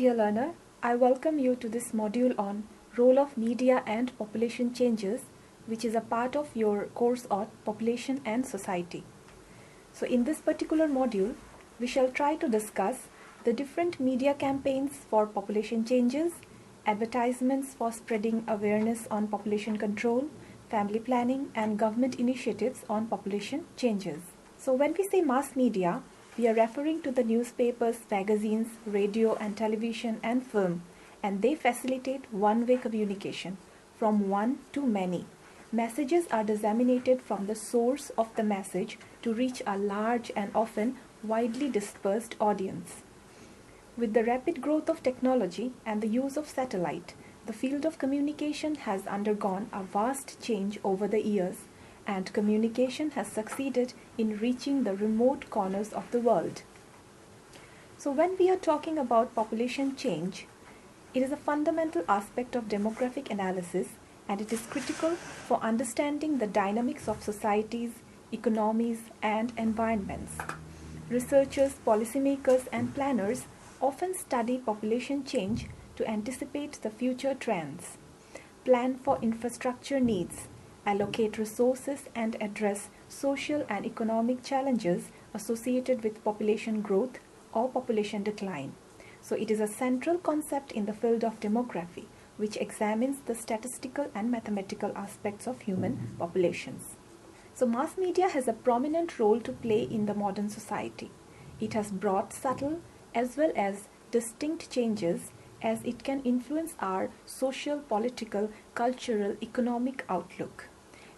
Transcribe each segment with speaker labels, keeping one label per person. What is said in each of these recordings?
Speaker 1: dear learner, I welcome you to this module on Role of Media and Population Changes, which is a part of your course on Population and Society. So in this particular module, we shall try to discuss the different media campaigns for population changes, advertisements for spreading awareness on population control, family planning, and government initiatives on population changes. So when we say mass media, we are referring to the newspapers, magazines, radio and television and film, and they facilitate one-way communication from one to many. Messages are disseminated from the source of the message to reach a large and often widely dispersed audience. With the rapid growth of technology and the use of satellite, the field of communication has undergone a vast change over the years, and communication has succeeded in reaching the remote corners of the world. So when we are talking about population change, it is a fundamental aspect of demographic analysis, and it is critical for understanding the dynamics of societies, economies, and environments. Researchers, policymakers, and planners often study population change to anticipate the future trends, plan for infrastructure needs, allocate resources, and address social and economic challenges associated with population growth or population decline. So it is a central concept in the field of demography, which examines the statistical and mathematical aspects of human populations. So mass media has a prominent role to play in the modern society. It has brought subtle as well as distinct changes, as it can influence our social, political, cultural, economic outlook.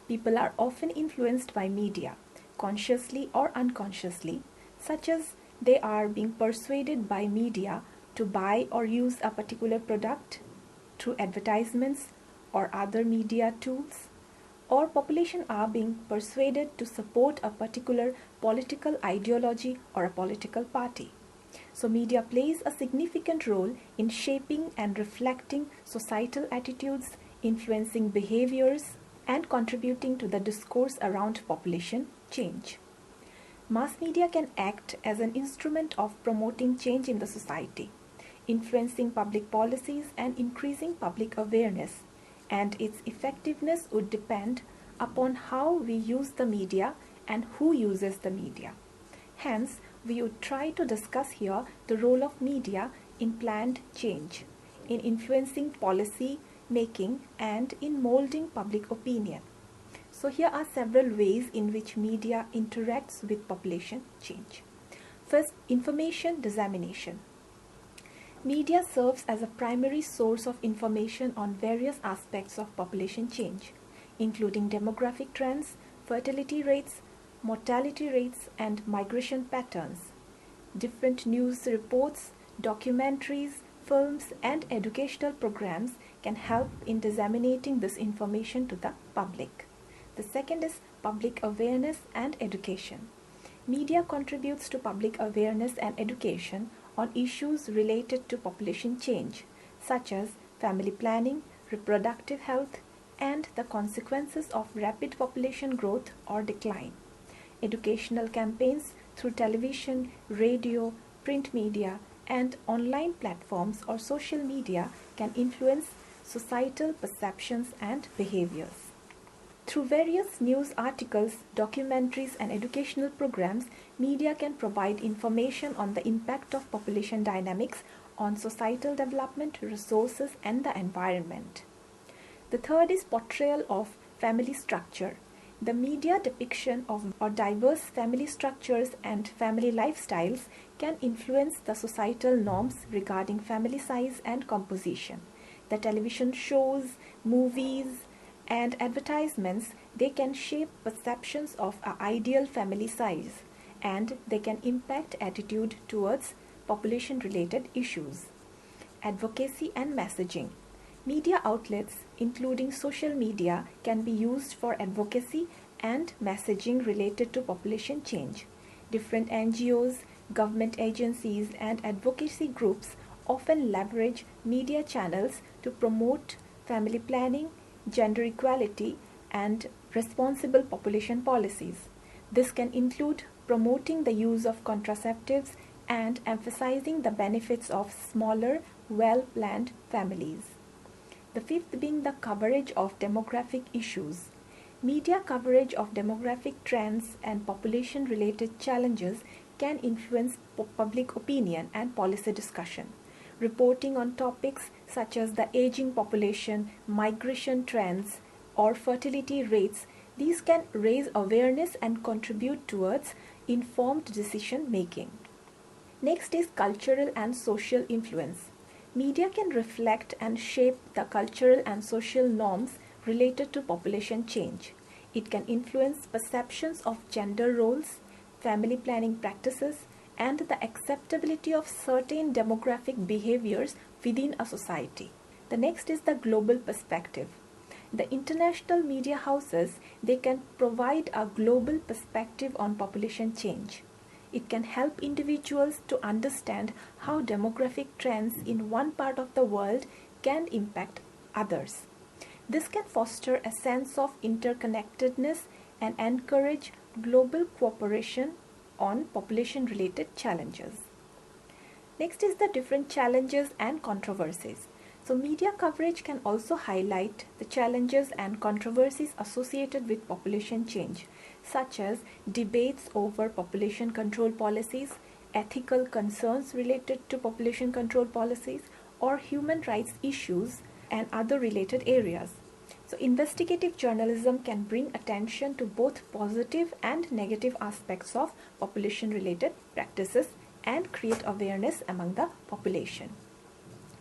Speaker 1: People are often influenced by media, consciously or unconsciously, such as they are being persuaded by media to buy or use a particular product through advertisements or other media tools, or population are being persuaded to support a particular political ideology or a political party. So media plays a significant role in shaping and reflecting societal attitudes, influencing behaviors, and contributing to the discourse around population change. Mass media can act as an instrument of promoting change in the society, influencing public policies and increasing public awareness, and its effectiveness would depend upon how we use the media and who uses the media. Hence, we would try to discuss here the role of media in planned change, in influencing policy making, and in molding public opinion. So here are several ways in which media interacts with population change. First, information dissemination. Media serves as a primary source of information on various aspects of population change, including demographic trends, fertility rates, mortality rates, and migration patterns. Different news reports, documentaries, films, and educational programs can help in disseminating this information to the public. The second is public awareness and education. Media contributes to public awareness and education on issues related to population change, such as family planning, reproductive health, and the consequences of rapid population growth or decline. Educational campaigns through television, radio, print media, and online platforms or social media can influence societal perceptions and behaviors. Through various news articles, documentaries, and educational programs, media can provide information on the impact of population dynamics on societal development, resources, and the environment. The third is portrayal of family structure. The media depiction of diverse family structures and family lifestyles can influence the societal norms regarding family size and composition. The television shows, movies, and advertisements, they can shape perceptions of an ideal family size, and they can impact attitude towards population-related issues. Advocacy and messaging. Media outlets, including social media, can be used for advocacy and messaging related to population change. Different NGOs, government agencies, and advocacy groups often leverage media channels to promote family planning, gender equality, and responsible population policies. This can include promoting the use of contraceptives, and emphasizing the benefits of smaller, well-planned families. The fifth being the coverage of demographic issues. Media coverage of demographic trends and population-related challenges can influence public opinion and policy discussion. Reporting on topics such as the aging population, migration trends, or fertility rates, these can raise awareness and contribute towards informed decision making. Next is cultural and social influence. Media can reflect and shape the cultural and social norms related to population change. It can influence perceptions of gender roles, family planning practices, and the acceptability of certain demographic behaviors within a society. The next is the global perspective. The international media houses, they can provide a global perspective on population change. It can help individuals to understand how demographic trends in one part of the world can impact others. This can foster a sense of interconnectedness and encourage global cooperation on population-related challenges. Next is the different challenges and controversies. So media coverage can also highlight the challenges and controversies associated with population change, such as debates over population control policies, ethical concerns related to population control policies, or human rights issues and other related areas. So investigative journalism can bring attention to both positive and negative aspects of population-related practices and create awareness among the population.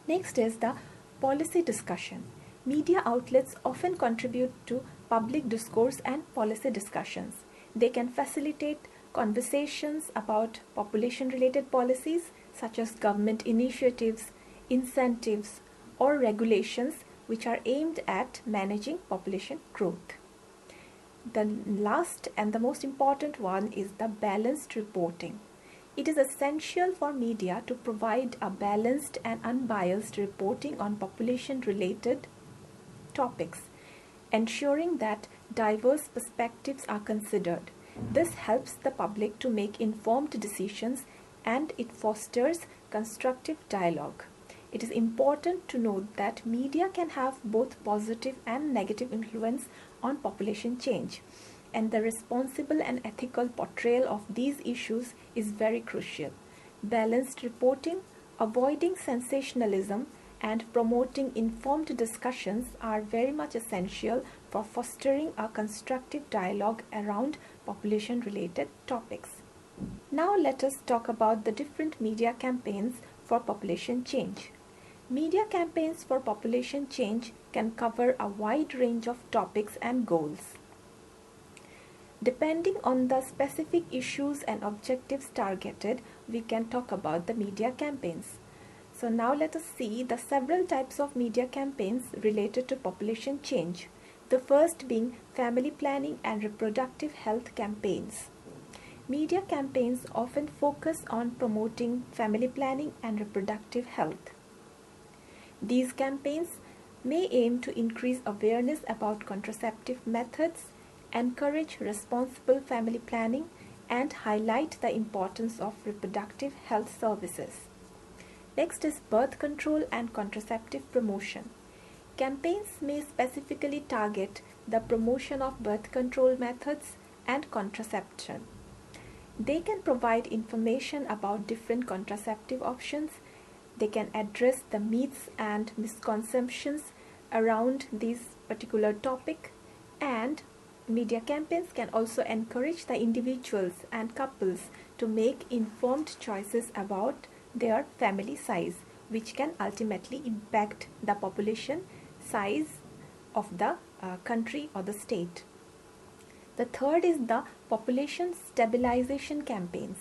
Speaker 1: Next is the policy discussion. Media outlets often contribute to public discourse and policy discussions. They can facilitate conversations about population-related policies such as government initiatives, incentives, or regulations which are aimed at managing population growth. The last and the most important one is the balanced reporting. It is essential for media to provide a balanced and unbiased reporting on population-related topics, ensuring that diverse perspectives are considered. This helps the public to make informed decisions and it fosters constructive dialogue. It is important to note that media can have both positive and negative influence on population change, and the responsible and ethical portrayal of these issues is very crucial. Balanced reporting, avoiding sensationalism, and promoting informed discussions are very much essential for fostering a constructive dialogue around population-related topics. Now let us talk about the different media campaigns for population change. Media campaigns for population change can cover a wide range of topics and goals. Depending on the specific issues and objectives targeted, we can talk about the media campaigns. So now let us see the several types of media campaigns related to population change. The first being family planning and reproductive health campaigns. Media campaigns often focus on promoting family planning and reproductive health. These campaigns may aim to increase awareness about contraceptive methods, encourage responsible family planning, and highlight the importance of reproductive health services. Next is birth control and contraceptive promotion. Campaigns may specifically target the promotion of birth control methods and contraception. They can provide information about different contraceptive options. They can address the myths and misconceptions around this particular topic, and media campaigns can also encourage the individuals and couples to make informed choices about their family size, which can ultimately impact the population size of the country or the state. The third is the population stabilization campaigns.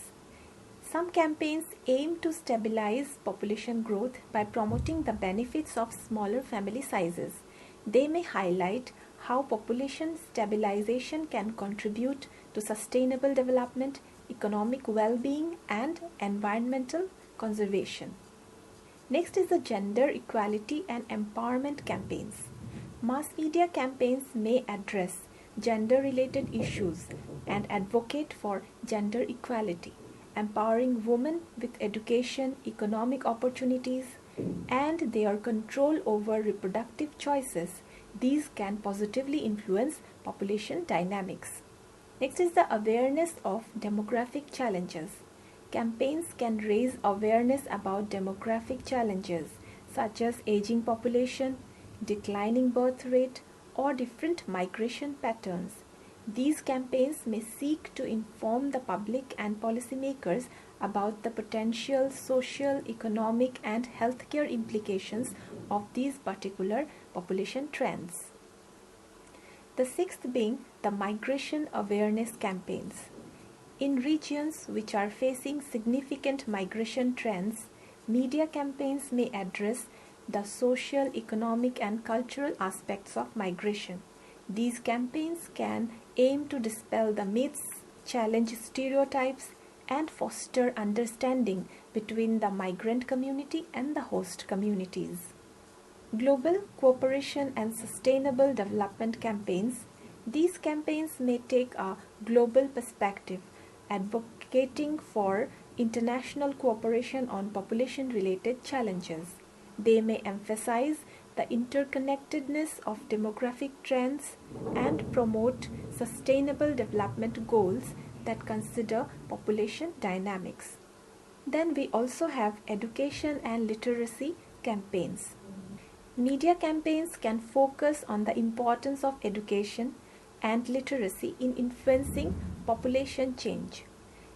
Speaker 1: Some campaigns aim to stabilize population growth by promoting the benefits of smaller family sizes. They may highlight how population stabilization can contribute to sustainable development, economic well-being, and environmental conservation. Next is the gender equality and empowerment campaigns. Mass media campaigns may address gender-related issues and advocate for gender equality. empowering women with education, economic opportunities, and their control over reproductive choices. These can positively influence population dynamics. Next is the awareness of demographic challenges. Campaigns can raise awareness about demographic challenges such as aging population, declining birth rate, or different migration patterns. These campaigns may seek to inform the public and policymakers about the potential social, economic, and healthcare implications of these particular population trends. The sixth being the migration awareness campaigns. In regions which are facing significant migration trends, media campaigns may address the social, economic, and cultural aspects of migration. These campaigns can aim to dispel the myths, challenge stereotypes, and foster understanding between the migrant community and the host communities. Global cooperation and sustainable development campaigns. These campaigns may take a global perspective, advocating for international cooperation on population-related challenges. They may emphasize the interconnectedness of demographic trends and promote sustainable development goals that consider population dynamics. Then we also have education and literacy campaigns. Media campaigns can focus on the importance of education and literacy in influencing population change.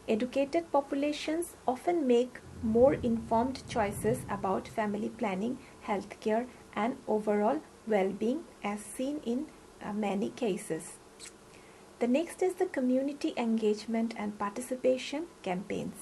Speaker 1: Educated populations often make more informed choices about family planning, healthcare, and overall well-being, as seen in many cases. The next is the community engagement and participation campaigns.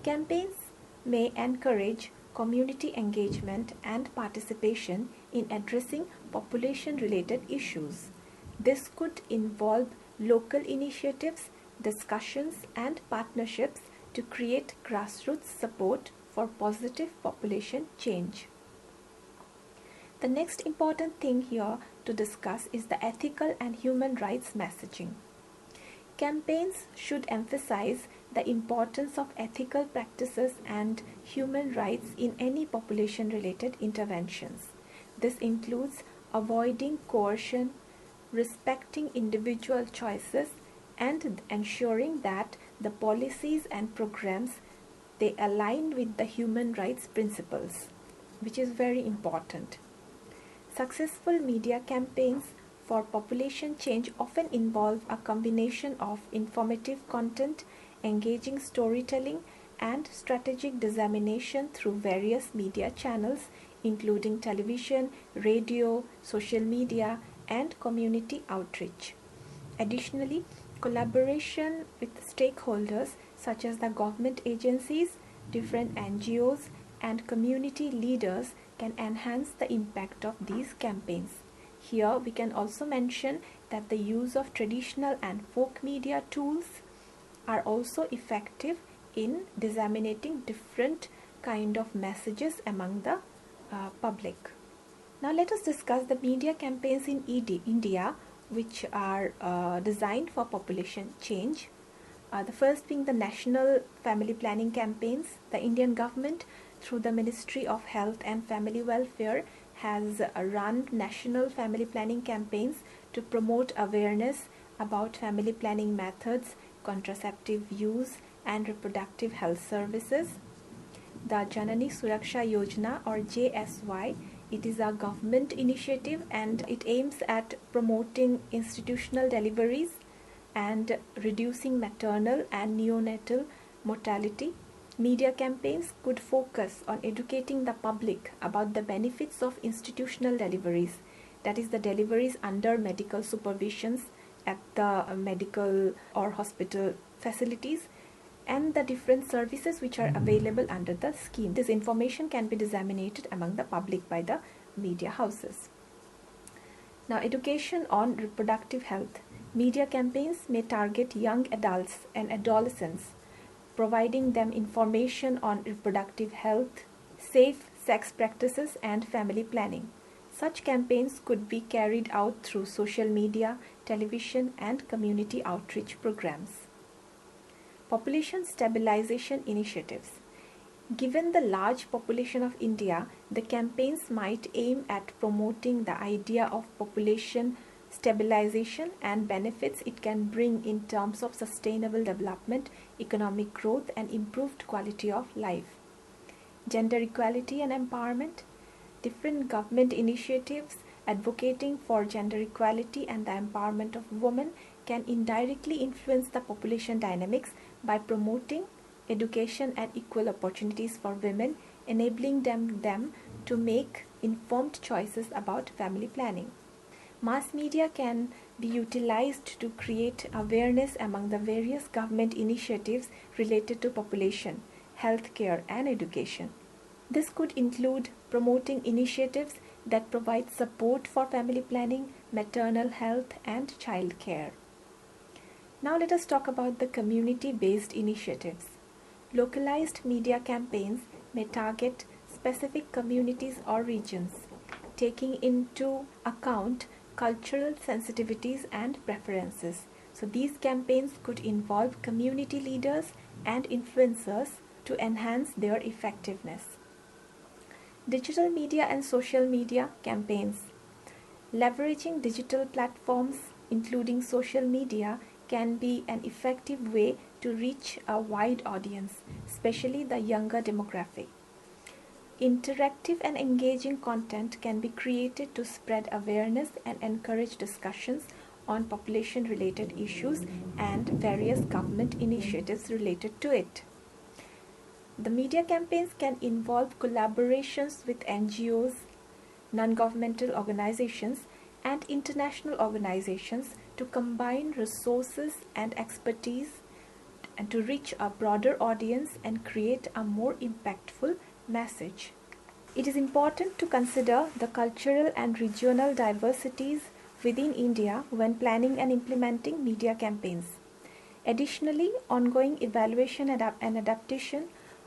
Speaker 1: Campaigns may encourage community engagement and participation in addressing population-related issues. This could involve local initiatives, discussions, and partnerships to create grassroots support for positive population change. The next important thing here to discuss is the ethical and human rights messaging. Campaigns should emphasize the importance of ethical practices and human rights in any population-related interventions. This includes avoiding coercion, respecting individual choices, and ensuring that the policies and programs they align with the human rights principles, which is very important. Successful media campaigns for population change often involve a combination of informative content, engaging storytelling, and strategic dissemination through various media channels, including television, radio, social media, and community outreach. Additionally, collaboration with stakeholders such as the government agencies, different NGOs, and community leaders can enhance the impact of these campaigns. Here we can also mention that the use of traditional and folk media tools are also effective in disseminating different kind of messages among the public. Now let us discuss the media campaigns in India which are designed for population change. The first being the National Family Planning Campaigns. The Indian government through the Ministry of Health and Family Welfare has run national family planning campaigns to promote awareness about family planning methods, contraceptive use, and reproductive health services. The Janani Suraksha Yojana or JSY, it is a government initiative and it aims at promoting institutional deliveries and reducing maternal and neonatal mortality. Media campaigns could focus on educating the public about the benefits of institutional deliveries, that is the deliveries under medical supervisions at the medical or hospital facilities, and the different services which are available under the scheme. This information can be disseminated among the public by the media houses. Now, education on reproductive health. Media campaigns may target young adults and adolescents, providing them information on reproductive health, safe sex practices, and family planning. Such campaigns could be carried out through social media, television, and community outreach programs. Population stabilization initiatives. Given the large population of India, the campaigns might aim at promoting the idea of population stabilization and benefits it can bring in terms of sustainable development, economic growth, and improved quality of life. Gender equality and empowerment. Different government initiatives advocating for gender equality and the empowerment of women can indirectly influence the population dynamics by promoting education and equal opportunities for women, enabling them to make informed choices about family planning. Mass media can be utilized to create awareness among the various government initiatives related to population, healthcare, and education. This could include promoting initiatives that provide support for family planning, maternal health, and child care. Now let us talk about the community-based initiatives. Localized media campaigns may target specific communities or regions, taking into account cultural sensitivities and preferences. So these campaigns could involve community leaders and influencers to enhance their effectiveness. Digital media and social media campaigns. Leveraging digital platforms, including social media, can be an effective way to reach a wide audience, especially the younger demographic. Interactive and engaging content can be created to spread awareness and encourage discussions on population-related issues and various government initiatives related to it. The media campaigns can involve collaborations with NGOs, non-governmental organizations, and international organizations to combine resources and expertise and to reach a broader audience and create a more impactful message. It is important to consider the cultural and regional diversities within India when planning and implementing media campaigns. Additionally, ongoing evaluation and adaptation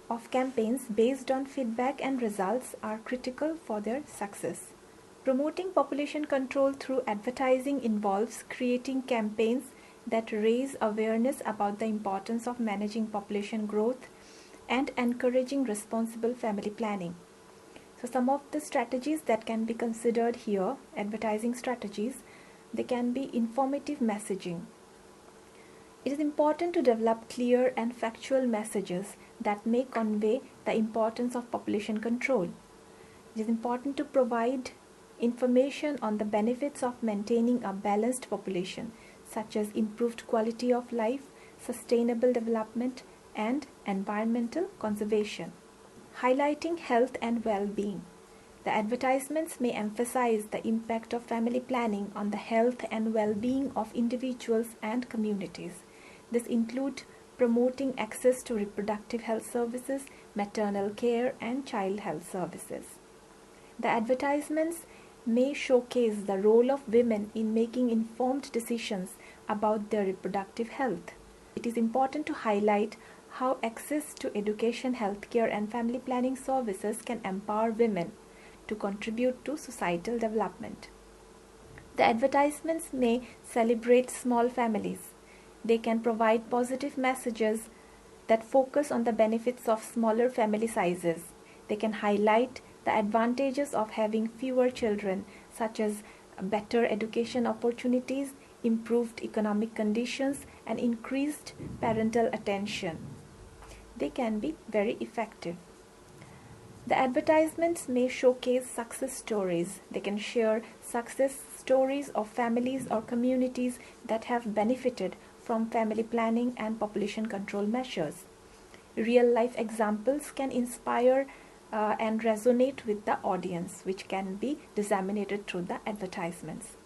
Speaker 1: of campaigns based on feedback and results are critical for their success. Promoting population control through advertising involves creating campaigns that raise awareness about the importance of managing population growth and encouraging responsible family planning. So some of the strategies that can be considered here, advertising strategies, they can be informative messaging. It is important to develop clear and factual messages that may convey the importance of population control. It is important to provide information on the benefits of maintaining a balanced population, such as improved quality of life, sustainable development, and environmental conservation. Highlighting health and well-being. The advertisements may emphasize the impact of family planning on the health and well-being of individuals and communities. This includes promoting access to reproductive health services, maternal care, and child health services. The advertisements may showcase the role of women in making informed decisions about their reproductive health. It is important to highlight how access to education, healthcare, and family planning services can empower women to contribute to societal development. The advertisements may celebrate small families. They can provide positive messages that focus on the benefits of smaller family sizes. They can highlight the advantages of having fewer children, such as better education opportunities, improved economic conditions, and increased parental attention. They can be very effective. The advertisements may showcase success stories. They can share success stories of families or communities that have benefited from family planning and population control measures. Real-life examples can inspire and resonate with the audience, which can be disseminated through the advertisements.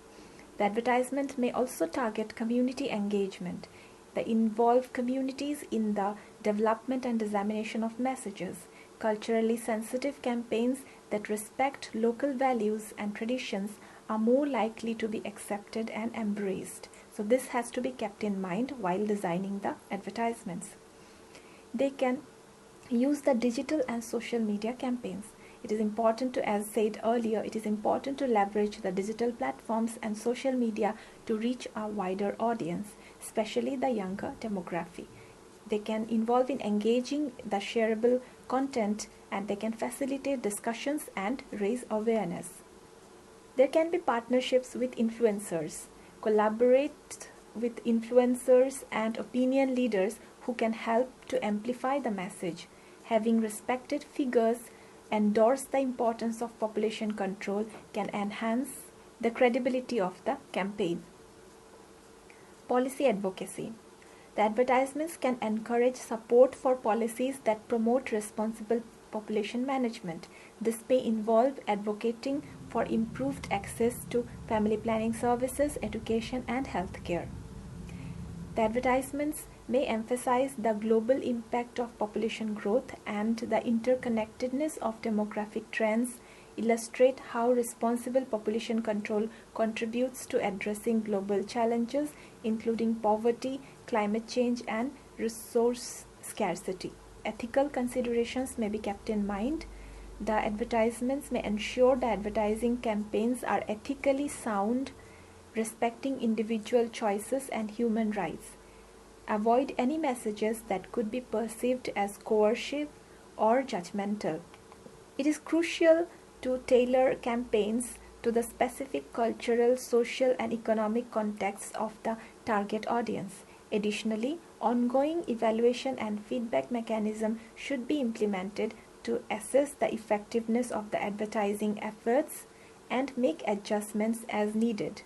Speaker 1: The advertisement may also target community engagement. They involve communities in the development and dissemination of messages. Culturally sensitive campaigns that respect local values and traditions are more likely to be accepted and embraced. So this has to be kept in mind while designing the advertisements. They can use the digital and social media campaigns. It is important to, as said earlier, it is important to leverage the digital platforms and social media to reach a wider audience, especially the younger demographic. they can involve in engaging the shareable content, and they can facilitate discussions and raise awareness. There can be partnerships with influencers. Collaborate with influencers and opinion leaders who can help to amplify the message. Having respected figures endorse the importance of population control can enhance the credibility of the campaign. Policy advocacy. The advertisements can encourage support for policies that promote responsible population management. This may involve advocating for improved access to family planning services, education, and healthcare. The advertisements may emphasize the global impact of population growth and the interconnectedness of demographic trends, illustrate how responsible population control contributes to addressing global challenges, including poverty, climate change, and resource scarcity. Ethical considerations may be kept in mind. The advertisements may ensure the advertising campaigns are ethically sound, respecting individual choices and human rights. Avoid any messages that could be perceived as coercive or judgmental. It is crucial to tailor campaigns to the specific cultural, social, and economic contexts of the target audience. Additionally, ongoing evaluation and feedback mechanism should be implemented to assess the effectiveness of the advertising efforts and make adjustments as needed.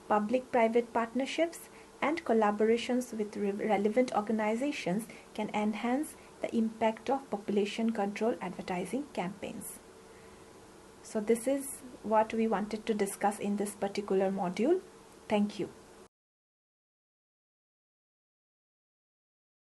Speaker 1: Public-private partnerships and collaborations with relevant organizations can enhance the impact of population control advertising campaigns. So this is what we wanted to discuss in this particular module. Thank you.